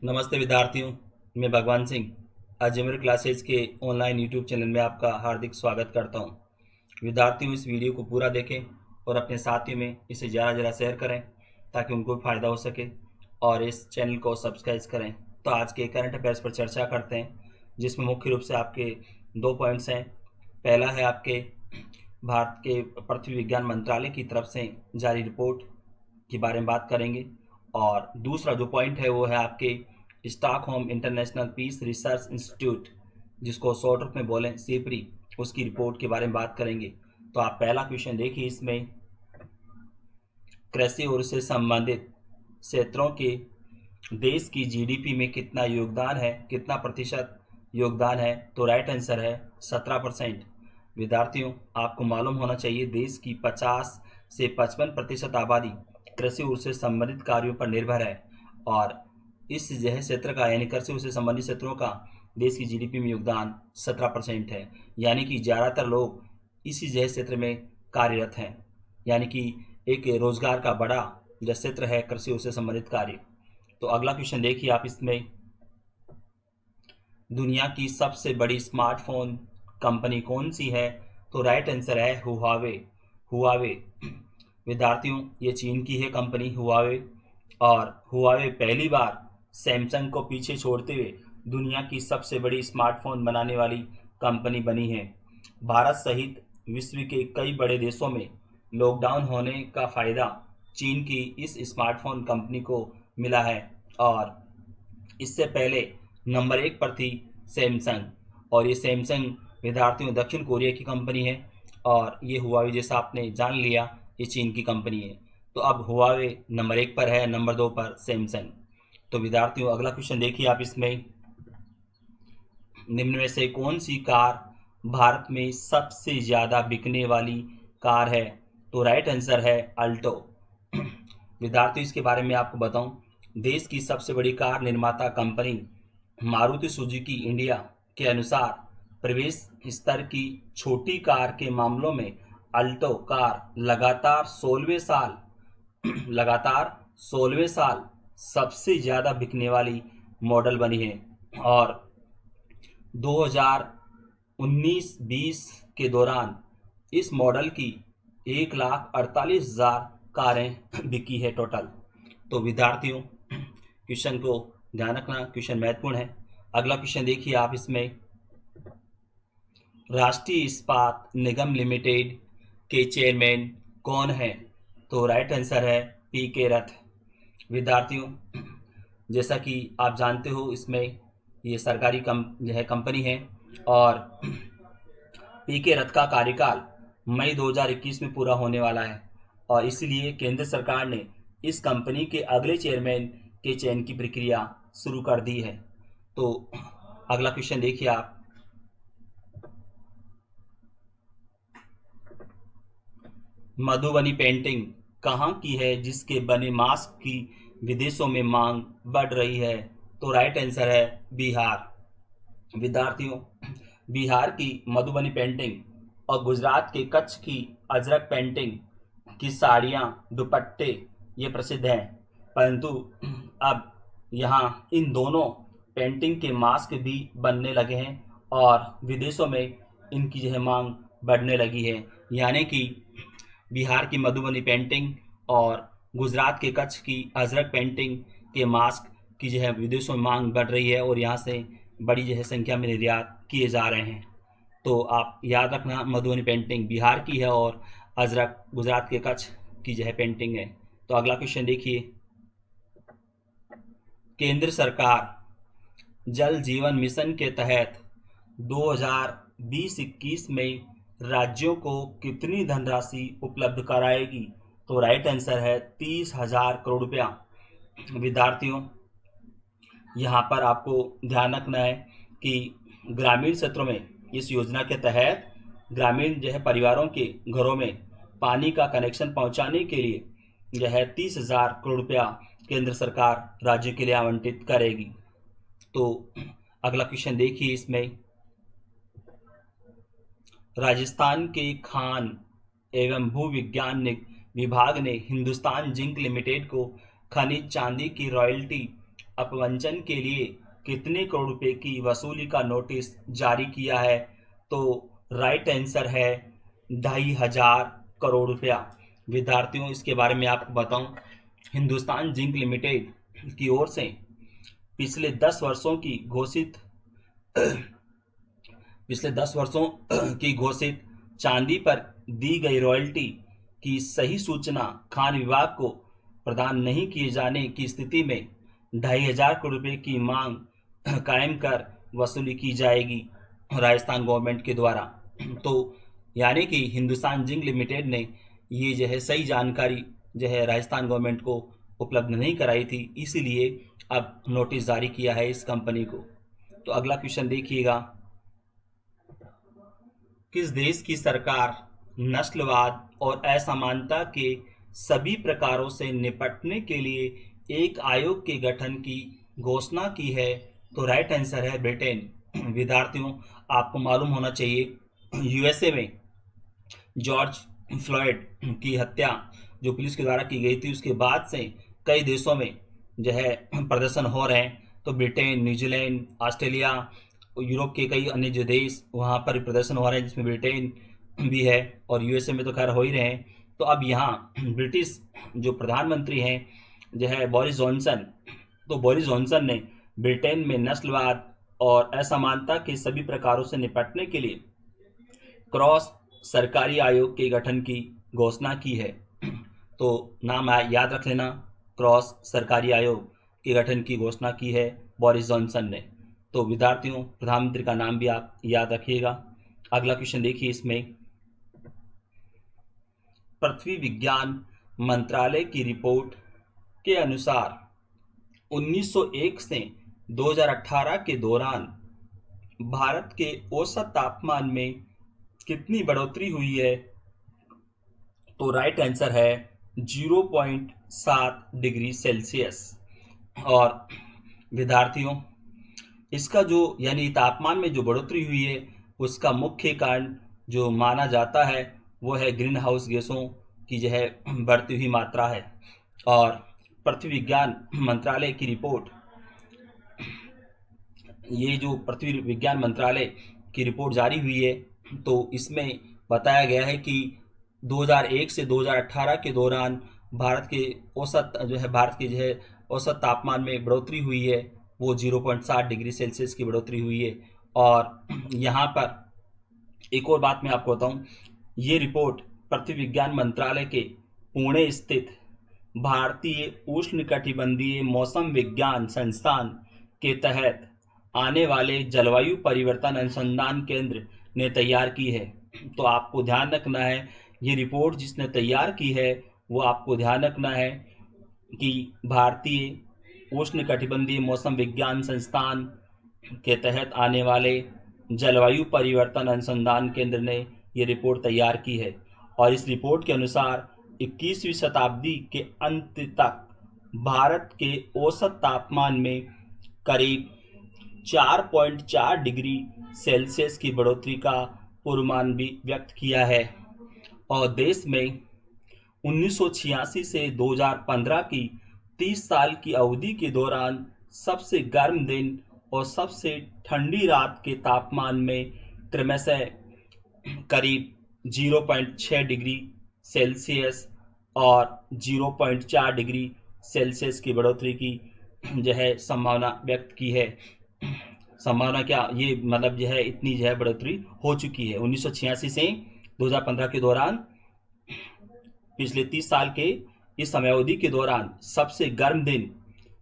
नमस्ते विद्यार्थियों, मैं भगवान सिंह अजमेर क्लासेस के ऑनलाइन यूट्यूब चैनल में आपका हार्दिक स्वागत करता हूं। विद्यार्थियों, इस वीडियो को पूरा देखें और अपने साथियों में इसे ज़्यादा शेयर करें ताकि उनको भी फ़ायदा हो सके और इस चैनल को सब्सक्राइब करें। तो आज के करंट अफेयर्स पर चर्चा करते हैं, जिसमें मुख्य रूप से आपके 2 पॉइंट्स हैं। पहला है आपके भारत के पृथ्वी विज्ञान मंत्रालय की तरफ से जारी रिपोर्ट के बारे में बात करेंगे, और दूसरा जो पॉइंट है वो है आपके Stockholm International Peace Research Institute, जिसको शॉर्ट रूप में बोलें सीपरी, उसकी रिपोर्ट के बारे में बात करेंगे। तो आप पहला क्वेश्चन देखिए, इसमें कृषि और उससे संबंधित क्षेत्रों के देश की जीडीपी में कितना योगदान है, कितना प्रतिशत योगदान है? तो राइट आंसर है 17%। विद्यार्थियों, आपको मालूम होना चाहिए देश की 50 से 55% आबादी कृषि उससे संबंधित कार्यों पर निर्भर है, और इस यह क्षेत्र का यानी कृषि उससे संबंधित क्षेत्रों का देश की जीडीपी में योगदान 17% है। यानी कि ज़्यादातर लोग इसी जह क्षेत्र में कार्यरत हैं, यानी कि एक रोजगार का बड़ा जो क्षेत्र है कृषि उससे संबंधित कार्य। तो अगला क्वेश्चन देखिए आप, इसमें दुनिया की सबसे बड़ी स्मार्टफोन कंपनी कौन सी है? तो राइट आंसर है हुआवे। हुआवे विद्यार्थियों, ये चीन की है कंपनी हुआवे, और हुआवे पहली बार सैमसंग को पीछे छोड़ते हुए दुनिया की सबसे बड़ी स्मार्टफोन बनाने वाली कंपनी बनी है। भारत सहित विश्व के कई बड़े देशों में लॉकडाउन होने का फ़ायदा चीन की इस स्मार्टफोन कंपनी को मिला है, और इससे पहले नंबर 1 पर थी सैमसंग, और ये सैमसंग विद्यार्थियों दक्षिण कोरिया की कंपनी है, और ये हुआवे जैसा आपने जान लिया ये चीन की कंपनी है। तो अब हुआवे नंबर 1 पर है, नंबर 2 पर सैमसंग। तो विद्यार्थियों, अगला क्वेश्चन देखिए आप, इसमें निम्न में से कौन सी कार भारत में सबसे ज़्यादा बिकने वाली कार है? तो राइट आंसर है अल्टो। विद्यार्थियों, इसके बारे में आपको बताऊं, देश की सबसे बड़ी कार निर्माता कंपनी मारुति सुजुकी इंडिया के अनुसार प्रवेश स्तर की छोटी कार के मामलों में अल्टो कार लगातार 16वें साल सबसे ज़्यादा बिकने वाली मॉडल बनी है, और 2019-20 के दौरान इस मॉडल की 1,48,000 कारें बिकी है टोटल। तो विद्यार्थियों, क्वेश्चन को ध्यान रखना, क्वेश्चन महत्वपूर्ण है। अगला क्वेश्चन देखिए आप, इसमें राष्ट्रीय इस्पात निगम लिमिटेड के चेयरमैन कौन है? तो राइट आंसर है पी के रथ। विद्यार्थियों, जैसा कि आप जानते हो, इसमें ये सरकारी कंपनी है, और पी के रथ का कार्यकाल मई 2021 में पूरा होने वाला है, और इसलिए केंद्र सरकार ने इस कंपनी के अगले चेयरमैन के चयन की प्रक्रिया शुरू कर दी है। तो अगला क्वेश्चन देखिए आप, मधुबनी पेंटिंग कहाँ की है जिसके बने मास्क की विदेशों में मांग बढ़ रही है? तो राइट आंसर है बिहार। विद्यार्थियों, बिहार की मधुबनी पेंटिंग और गुजरात के कच्छ की अजरक पेंटिंग की साड़ियाँ, दुपट्टे ये प्रसिद्ध हैं, परंतु अब यहाँ इन दोनों पेंटिंग के मास्क भी बनने लगे हैं, और विदेशों में इनकी जो है मांग बढ़ने लगी है। यानी कि बिहार की मधुबनी पेंटिंग और गुजरात के कच्छ की अजरक पेंटिंग के मास्क की जो है विदेशों में मांग बढ़ रही है, और यहाँ से बड़ी जो है संख्या में निर्यात किए जा रहे हैं। तो आप याद रखना, मधुबनी पेंटिंग बिहार की है और अजरक गुजरात के कच्छ की जो है पेंटिंग है। तो अगला क्वेश्चन देखिए, केंद्र सरकार जल जीवन मिशन के तहत 2020-21 में राज्यों को कितनी धनराशि उपलब्ध कराएगी? तो राइट आंसर है 30,000 करोड़ रुपया। विद्यार्थियों, यहाँ पर आपको ध्यान रखना है कि ग्रामीण क्षेत्रों में इस योजना के तहत ग्रामीण जो है परिवारों के घरों में पानी का कनेक्शन पहुँचाने के लिए जो है 30,000 करोड़ रुपया केंद्र सरकार राज्य के लिए आवंटित करेगी। तो अगला क्वेश्चन देखिए, इसमें राजस्थान के खान एवं भू विज्ञान विभाग ने हिंदुस्तान जिंक लिमिटेड को खनिज चांदी की रॉयल्टी अपवंचन के लिए कितने करोड़ रुपए की वसूली का नोटिस जारी किया है? तो राइट आंसर है 2,500 करोड़ रुपया। विद्यार्थियों, इसके बारे में आपको बताऊं, हिंदुस्तान जिंक लिमिटेड की ओर से पिछले 10 वर्षों की घोषित चांदी पर दी गई रॉयल्टी की सही सूचना खान विभाग को प्रदान नहीं किए जाने की स्थिति में 2,500 करोड़ रुपए की मांग कायम कर वसूली की जाएगी राजस्थान गवर्नमेंट के द्वारा। तो यानी कि हिंदुस्तान जिंक लिमिटेड ने ये जो है सही जानकारी जो है राजस्थान गवर्नमेंट को उपलब्ध नहीं कराई थी, इसीलिए अब नोटिस जारी किया है इस कंपनी को। तो अगला क्वेश्चन देखिएगा, किस देश की सरकार नस्लवाद और असमानता के सभी प्रकारों से निपटने के लिए एक आयोग के गठन की घोषणा की है? तो राइट आंसर है ब्रिटेन। विद्यार्थियों, आपको मालूम होना चाहिए यूएसए में जॉर्ज फ्लॉयड की हत्या जो पुलिस के द्वारा की गई थी, उसके बाद से कई देशों में जो है प्रदर्शन हो रहे हैं। तो ब्रिटेन, न्यूजीलैंड, ऑस्ट्रेलिया, यूरोप के कई अन्य जो देश वहाँ पर प्रदर्शन हो रहे हैं, जिसमें ब्रिटेन भी है, और यूएसए में तो खैर हो ही रहे हैं। तो अब यहाँ ब्रिटिश जो प्रधानमंत्री हैं जो है बोरिस जॉनसन, तो बोरिस जॉनसन ने ब्रिटेन में नस्लवाद और असमानता के सभी प्रकारों से निपटने के लिए क्रॉस सरकारी आयोग के गठन की घोषणा की है। तो नाम याद रख लेना, क्रॉस सरकारी आयोग के गठन की घोषणा की है बोरिस जॉनसन ने। तो विद्यार्थियों, प्रधानमंत्री का नाम भी आप याद रखिएगा। अगला क्वेश्चन देखिए, इसमें पृथ्वी विज्ञान मंत्रालय की रिपोर्ट के अनुसार 1901 से 2018 के दौरान भारत के औसत तापमान में कितनी बढ़ोतरी हुई है? तो राइट आंसर है 0.7 डिग्री सेल्सियस। और विद्यार्थियों, इसका जो यानी तापमान में जो बढ़ोतरी हुई है उसका मुख्य कारण जो माना जाता है वो है ग्रीन हाउस गैसों की जो है बढ़ती हुई मात्रा है। और पृथ्वी विज्ञान मंत्रालय की रिपोर्ट, ये जो पृथ्वी विज्ञान मंत्रालय की रिपोर्ट जारी हुई है, तो इसमें बताया गया है कि 2001 से 2018 के दौरान भारत के औसत तापमान में बढ़ोतरी हुई है, वो 0.7 डिग्री सेल्सियस की बढ़ोतरी हुई है। और यहाँ पर एक और बात मैं आपको बताऊँ, ये रिपोर्ट पृथ्वी विज्ञान मंत्रालय के पुणे स्थित भारतीय उष्णकटिबंधीय मौसम विज्ञान संस्थान के तहत आने वाले जलवायु परिवर्तन अनुसंधान केंद्र ने तैयार की है। तो आपको ध्यान रखना है, ये रिपोर्ट जिसने तैयार की है वो आपको ध्यान रखना है कि भारतीय उष्णकटिबंधीय मौसम विज्ञान संस्थान के तहत आने वाले जलवायु परिवर्तन अनुसंधान केंद्र ने ये रिपोर्ट तैयार की है। और इस रिपोर्ट के अनुसार 21वीं शताब्दी के अंत तक भारत के औसत तापमान में करीब 4.4 डिग्री सेल्सियस की बढ़ोतरी का पूर्वानुमान भी व्यक्त किया है। और देश में 1986 से 2015 की 30 साल की अवधि के दौरान सबसे गर्म दिन और सबसे ठंडी रात के तापमान में क्रमशः करीब 0.6 डिग्री सेल्सियस और 0.4 डिग्री सेल्सियस की बढ़ोतरी की जो है संभावना व्यक्त की है। संभावना क्या, ये मतलब जो है इतनी जो है बढ़ोतरी हो चुकी है। 1986 से 2015 के दौरान पिछले 30 साल के इस समयावधि के दौरान सबसे गर्म दिन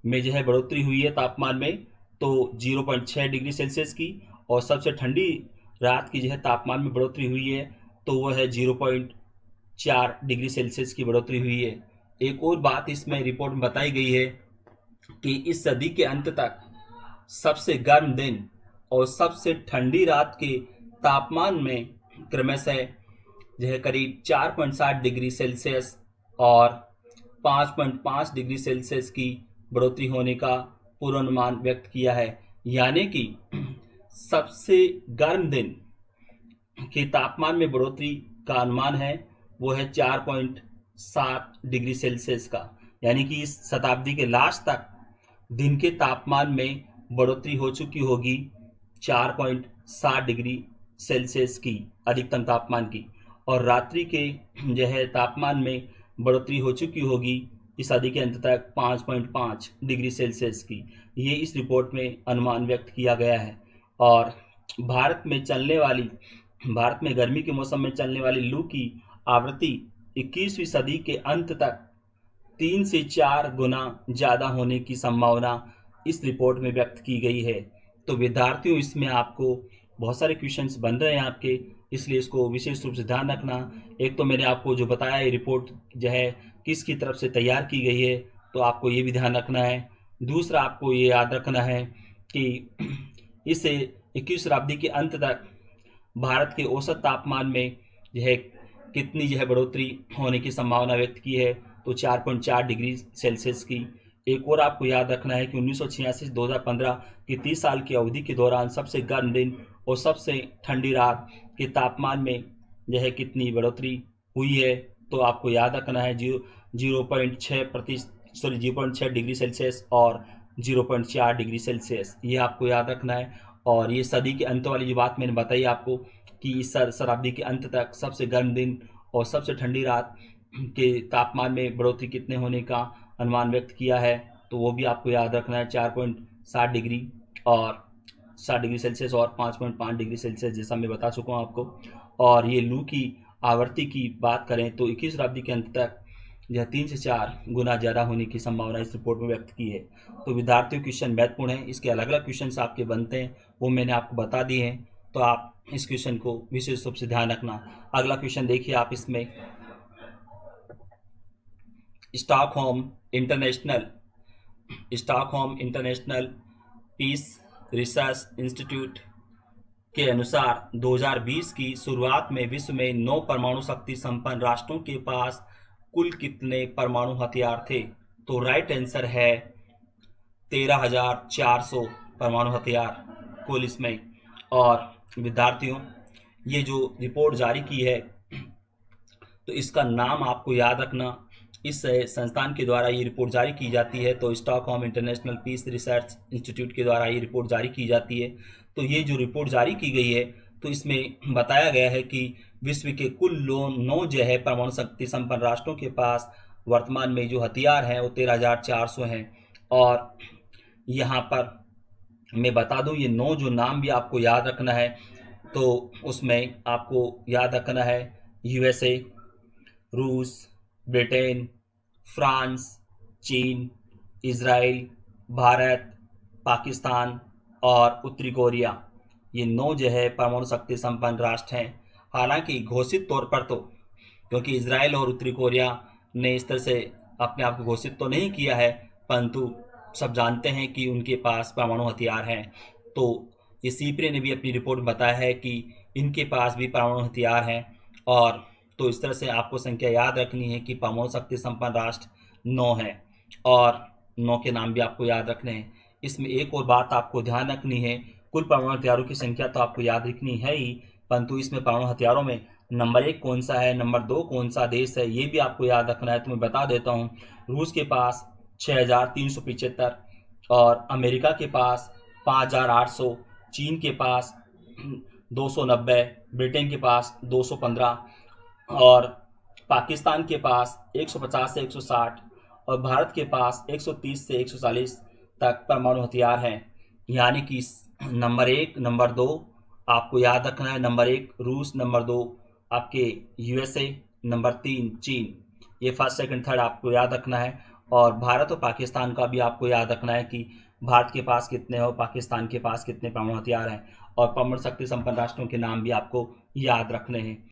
में जो है बढ़ोतरी हुई है तापमान में, तो 0.6 डिग्री सेल्सियस की, और सबसे ठंडी रात की जो है तापमान में बढ़ोतरी हुई है तो वह है 0.4 डिग्री सेल्सियस की बढ़ोतरी हुई है। एक और बात इसमें रिपोर्ट में बताई गई है कि इस सदी के अंत तक सबसे गर्म दिन और सबसे ठंडी रात के तापमान में क्रमशः जो है करीब 4.7 डिग्री सेल्सियस और 5.5 डिग्री सेल्सियस की बढ़ोतरी होने का पूर्वानुमान व्यक्त किया है। यानी कि सबसे गर्म दिन के तापमान में बढ़ोतरी का अनुमान है वो है 4.7 डिग्री सेल्सियस का। यानी कि इस शताब्दी के लास्ट तक दिन के तापमान में बढ़ोतरी हो चुकी होगी 4.7 डिग्री सेल्सियस की अधिकतम तापमान की, और रात्रि के जो है तापमान में बढ़ोतरी हो चुकी होगी इस सदी के अंत तक 5.5 डिग्री सेल्सियस की। ये इस रिपोर्ट में अनुमान व्यक्त किया गया है। और भारत में गर्मी के मौसम में चलने वाली लू की आवृत्ति 21वीं सदी के अंत तक 3 से 4 गुना ज़्यादा होने की संभावना इस रिपोर्ट में व्यक्त की गई है। तो विद्यार्थियों, इसमें आपको बहुत सारे क्वेश्चंस बन रहे हैं आपके, इसलिए इसको विशेष रूप से ध्यान रखना। एक तो मैंने आपको जो बताया ये रिपोर्ट जो है किसकी तरफ से तैयार की गई है, तो आपको ये भी ध्यान रखना है। दूसरा, आपको ये याद रखना है कि इसे 21वीं शताब्दी के अंत तक भारत के औसत तापमान में जो है कितनी जो है बढ़ोतरी होने की संभावना व्यक्त की है, तो 4.4 डिग्री सेल्सियस की। एक और आपको याद रखना है कि 1986 से 2015 की 30 साल की अवधि के दौरान सबसे गर्म दिन और सबसे ठंडी रात के तापमान में जो है कितनी बढ़ोतरी हुई है, तो आपको याद रखना है 0.6 डिग्री सेल्सियस और 0.4 डिग्री सेल्सियस, ये आपको याद रखना है। और ये सदी के अंत वाली जो बात मैंने बताई आपको कि इस शताब्दी के अंत तक सबसे गर्म दिन और सबसे ठंडी रात के तापमान में बढ़ोतरी कितने होने का अनुमान व्यक्त किया है, तो वो भी आपको याद रखना है 4.7 डिग्री और 7 डिग्री सेल्सियस और 5.5 डिग्री सेल्सियस, जैसा मैं बता चुका हूँ आपको। और ये लू की आवृत्ति की बात करें तो 21वीं शताब्दी के अंत तक यह 3 से 4 गुना ज़्यादा होने की संभावना इस रिपोर्ट में व्यक्त की है। तो विद्यार्थियों, क्वेश्चन महत्वपूर्ण है, इसके अलग अलग क्वेश्चन आपके बनते हैं, वो मैंने आपको बता दिए हैं, तो आप इस क्वेश्चन को विशेष रूप से ध्यान रखना। अगला क्वेश्चन देखिए आप इसमें, Stockholm International Peace Research Institute के अनुसार 2020 की शुरुआत में विश्व में 9 परमाणु शक्ति संपन्न राष्ट्रों के पास कुल कितने परमाणु हथियार थे, तो राइट आंसर है 13,400 परमाणु हथियार कुल इसमें। और विद्यार्थियों, ये जो रिपोर्ट जारी की है तो इसका नाम आपको याद रखना, इस संस्थान के द्वारा ये रिपोर्ट जारी की जाती है, तो Stockholm International Peace Research Institute के द्वारा ये रिपोर्ट जारी की जाती है। तो ये जो रिपोर्ट जारी की गई है तो इसमें बताया गया है कि विश्व के कुल 9 जो है परमाणु शक्ति संपन्न राष्ट्रों के पास वर्तमान में जो हथियार हैं वो 13,400 हैं। और यहाँ पर मैं बता दूं, ये 9 जो नाम भी आपको याद रखना है, तो उसमें आपको याद रखना है यूएसए, रूस, ब्रिटेन, फ्रांस, चीन, इजराइल, भारत, पाकिस्तान और उत्तरी कोरिया। ये 9 जो है परमाणु शक्ति संपन्न राष्ट्र हैं। हालांकि घोषित तौर पर तो, क्योंकि इजराइल और उत्तरी कोरिया ने इस तरह से अपने आप को घोषित तो नहीं किया है, परंतु सब जानते हैं कि उनके पास परमाणु हथियार हैं। तो ये सीप्रे ने भी अपनी रिपोर्ट में बताया है कि इनके पास भी परमाणु हथियार हैं। और तो इस तरह से आपको संख्या याद रखनी है कि परमाणु शक्ति संपन्न राष्ट्र 9 हैं और 9 के नाम भी आपको याद रखने हैं। इसमें एक और बात आपको ध्यान रखनी है, कुल परमाणु हथियारों की संख्या तो आपको याद रखनी है ही, परंतु इसमें परमाणु हथियारों में नंबर 1 कौन सा है, नंबर 2 कौन सा देश है, ये भी आपको याद रखना है। तो मैं बता देता हूँ, रूस के पास 6,375 और अमेरिका के पास 5,800, चीन के पास 290, ब्रिटेन के पास 215 और पाकिस्तान के पास 150 से 160 और भारत के पास 130 से 140 तक परमाणु हथियार हैं। यानी कि नंबर 1, नंबर 2 आपको याद रखना है, नंबर 1 रूस, नंबर 2 आपके यूएसए, नंबर 3 चीन, ये फर्स्ट सेकंड थर्ड आपको याद रखना है। और भारत और पाकिस्तान का भी आपको याद रखना है कि भारत के पास कितने और पाकिस्तान के पास कितने परमाणु हथियार हैं, और परमाणु शक्ति संपन्न राष्ट्रों के नाम भी आपको याद रखने हैं।